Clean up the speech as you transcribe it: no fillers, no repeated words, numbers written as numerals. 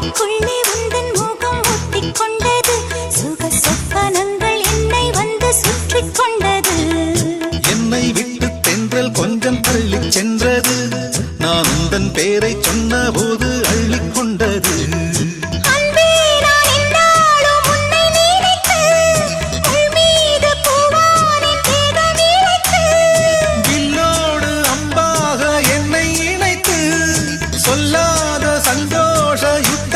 கண்ணுக்குள்ளே உந்தன் முகம் ஒட்டிக்கொண்டது. சுக சொப்பனங்கள் என்னை வந்து சுற்றிக் கொண்டது. என்னை விட்டு தென்றல் கொஞ்சம் தள்ளி சென்றது. நான் உந்தன் பேரை சொன்ன போது அள்ளிக்கொண்டது. வில்லோடு அம்பாக என்னை இணைத்து சொல்லாத சந்தோஷ யுத்த